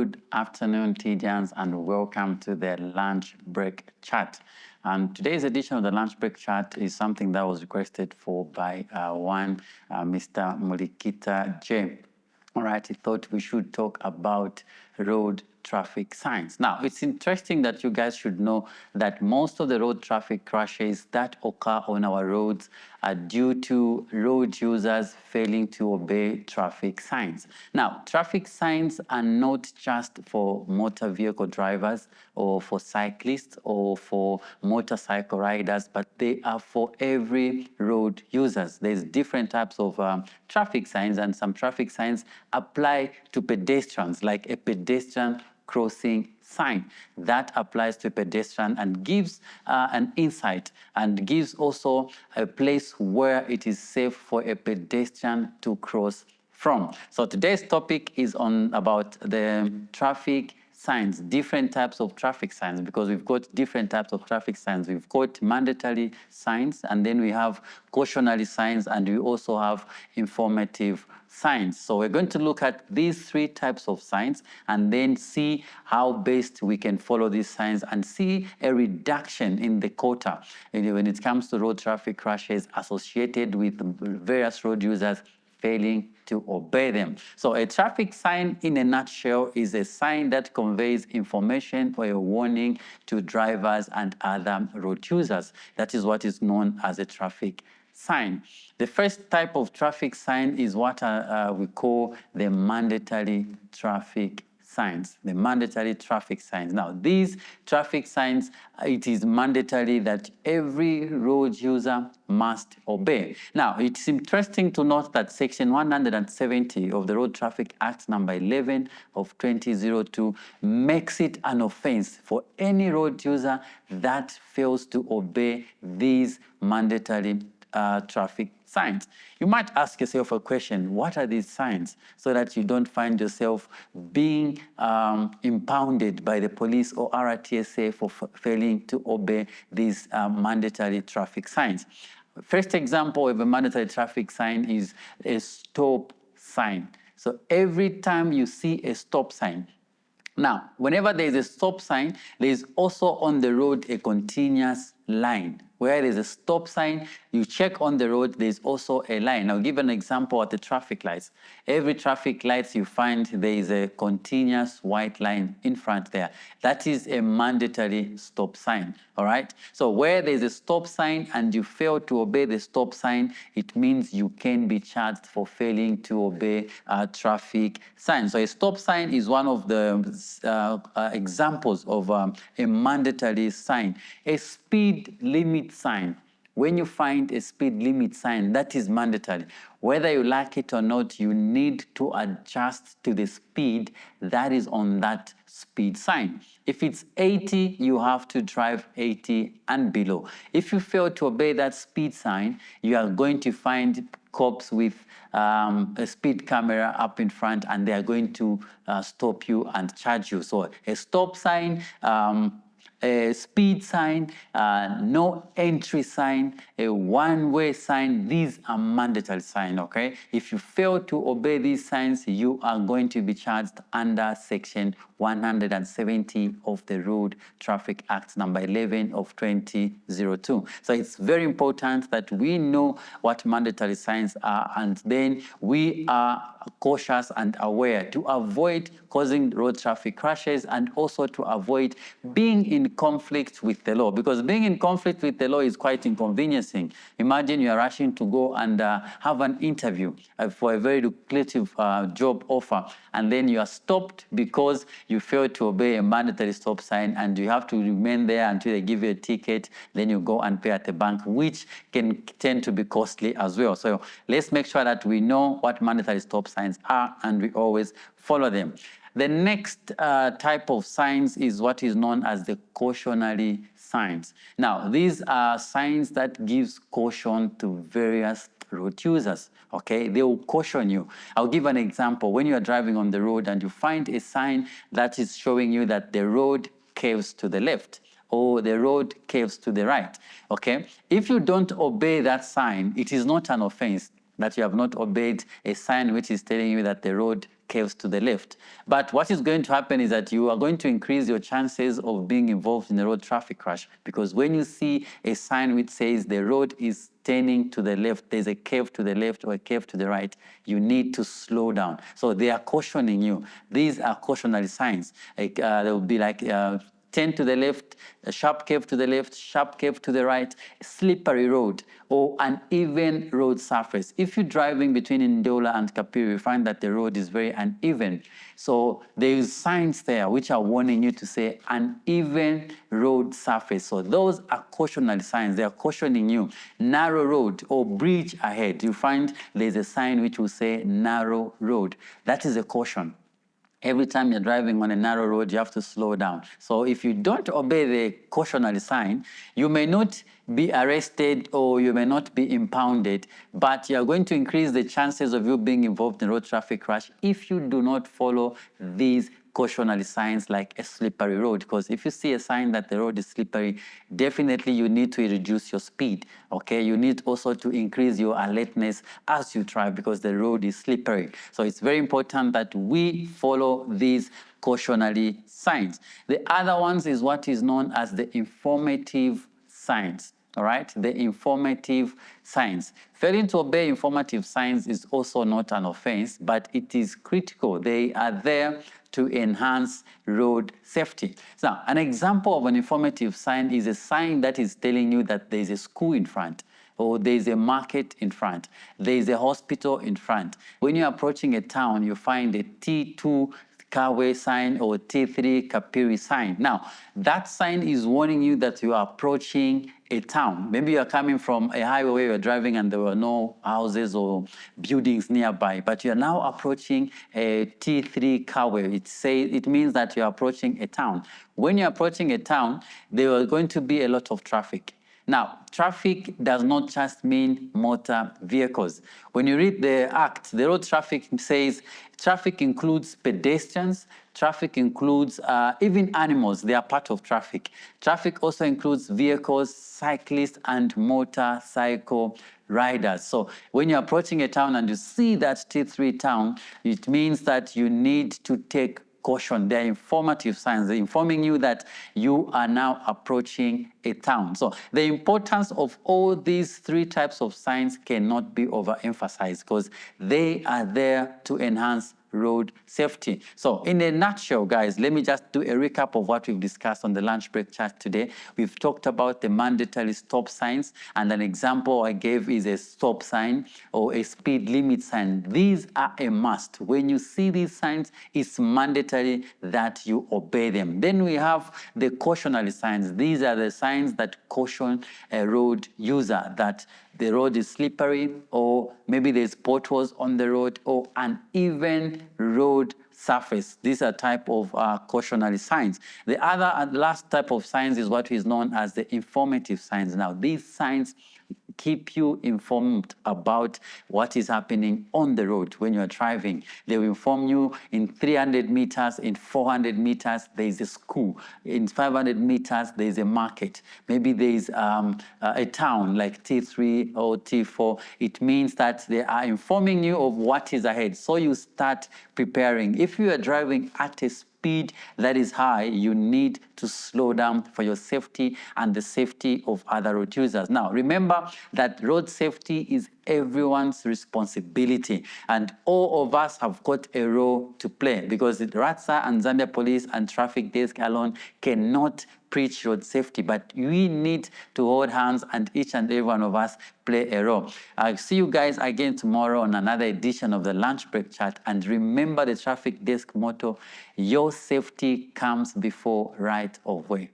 Good afternoon, Tidians, and welcome to the lunch break chat. And today's edition of the lunch break chat is something that was requested for by Mr. Mulikita J. All right, he thought we should talk about road traffic signs. Now, it's interesting that you guys should know that most of the road traffic crashes that occur on our roads are due to road users failing to obey traffic signs. Now, traffic signs are not just for motor vehicle drivers or for cyclists or for motorcycle riders, but they are for every road users. There's different types of traffic signs, and some traffic signs apply to pedestrians, like a pedestrian crossing sign that applies to a pedestrian and gives an insight and gives also a place where it is safe for a pedestrian to cross from. So today's topic is about the traffic signs, different types of traffic signs, because we've got different types of traffic signs. We've got mandatory signs, and then we have cautionary signs, and we also have informative signs. So we're going to look at these three types of signs and then see how best we can follow these signs and see a reduction in the quota when it comes to road traffic crashes associated with various road users failing to obey them. So a traffic sign in a nutshell is a sign that conveys information or a warning to drivers and other road users. That is what is known as a traffic sign. The first type of traffic sign is what we call the mandatory traffic signs, the mandatory traffic signs. Now, these traffic signs, it is mandatory that every road user must obey. Now, it's interesting to note that Section 170 of the Road Traffic Act number 11 of 2002 makes it an offense for any road user that fails to obey these mandatory traffic signs. You might ask yourself a question: what are these signs? So that you don't find yourself being impounded by the police or RTSA for failing to obey these mandatory traffic signs. First example of a mandatory traffic sign is a stop sign. So every time you see a stop sign, now, whenever there is a stop sign, there is also on the road a continuous line. Where there's a stop sign, you check on the road, there's also a line. I'll give an example at the traffic lights. Every traffic lights you find there is a continuous white line in front there. That is a mandatory stop sign, all right? So where there's a stop sign and you fail to obey the stop sign, it means you can be charged for failing to obey a traffic sign. So a stop sign is one of the examples of a mandatory sign. A speed limit sign. When you find a speed limit sign, that is mandatory. Whether you like it or not, you need to adjust to the speed that is on that speed sign. If it's 80, you have to drive 80 and below. If you fail to obey that speed sign, you are going to find cops with a speed camera up in front, and they are going to stop you and charge you. So a stop sign, a speed sign, no entry sign, a one-way sign, these are mandatory signs, okay? If you fail to obey these signs, you are going to be charged under Section 170 of the Road Traffic Act number 11 of 2002. So it's very important that we know what mandatory signs are, and then we are cautious and aware to avoid causing road traffic crashes and also to avoid being in conflict with the law, because being in conflict with the law is quite inconveniencing. Imagine you are rushing to go and have an interview for a very lucrative job offer, and then you are stopped because you failed to obey a mandatory stop sign, and you have to remain there until they give you a ticket. Then you go and pay at the bank, which can tend to be costly as well. So let's make sure that we know what mandatory stop signs are and we always follow them. The next type of signs is what is known as the cautionary signs. Now, these are signs that gives caution to various road users, okay? They will caution you. I'll give an example. When you are driving on the road and you find a sign that is showing you that the road curves to the left or the road curves to the right, okay? If you don't obey that sign, it is not an offense that you have not obeyed a sign which is telling you that the road curves to the left. But what is going to happen is that you are going to increase your chances of being involved in a road traffic crash, because when you see a sign which says the road is turning to the left, there's a curve to the left or a curve to the right, you need to slow down. So they are cautioning you. These are cautionary signs. Like, they will be like, turn to the left, a sharp curve to the left, sharp curve to the right, slippery road, or uneven road surface. If you're driving between Ndola and Kapiri, you find that the road is very uneven. So there's signs there which are warning you to say uneven road surface. So those are cautionary signs. They are cautioning you. Narrow road or bridge ahead. You find there's a sign which will say narrow road. That is a caution. Every time you're driving on a narrow road, you have to slow down. So if you don't obey the cautionary sign, you may not be arrested or you may not be impounded, but you're going to increase the chances of you being involved in a road traffic crash if you do not follow these cautionary signs like a slippery road. Because if you see a sign that the road is slippery, definitely you need to reduce your speed, okay? You need also to increase your alertness as you drive because the road is slippery. So it's very important that we follow these cautionary signs. The other ones is what is known as the informative signs. All right, the informative signs. Failing to obey informative signs is also not an offense, but it is critical. They are there to enhance road safety. Now, an example of an informative sign is a sign that is telling you that there is a school in front, or there is a market in front, there is a hospital in front. When you're approaching a town, you find a T2 Choolwe sign or T3 Kapiri sign. Now, that sign is warning you that you are approaching a town. Maybe you are coming from a highway where you're driving and there were no houses or buildings nearby, but you are now approaching a T3 Choolwe. It means that you're approaching a town. When you're approaching a town, there are going to be a lot of traffic. Now, traffic does not just mean motor vehicles. When you read the Act, the road traffic says traffic includes pedestrians, traffic includes even animals, they are part of traffic. Traffic also includes vehicles, cyclists, and motorcycle riders. So when you're approaching a town and you see that T3 town, it means that you need to take caution. They're informative signs. They're informing you that you are now approaching a town. So the importance of all these three types of signs cannot be overemphasized because they are there to enhance road safety. So in a nutshell, guys, let me just do a recap of what we've discussed on the lunch break chat today. We've talked about the mandatory stop signs, and an example I gave is a stop sign or a speed limit sign. These are a must. When you see these signs, it's mandatory that you obey them. Then we have the cautionary signs. These are the signs that caution a road user that the road is slippery, or maybe there's potholes on the road, or uneven road surface. These are type of cautionary signs. The other and last type of signs is what is known as the informative signs. Now, these signs keep you informed about what is happening on the road when you're driving. They will inform you in 300 meters, in 400 meters, there is a school. In 500 meters, there is a market. Maybe there is a town like T3 or T4. It means that they are informing you of what is ahead. So you start preparing. If you are driving at a speed that is high, you need to slow down for your safety and the safety of other road users. Now, remember that road safety is everyone's responsibility, and all of us have got a role to play because RATSA and Zambia Police and Traffic Desk alone cannot preach road safety, but we need to hold hands and each and every one of us play a role. I'll see you guys again tomorrow on another edition of the Lunch Break Chat, and remember the Traffic Desk motto: your safety comes before right of way.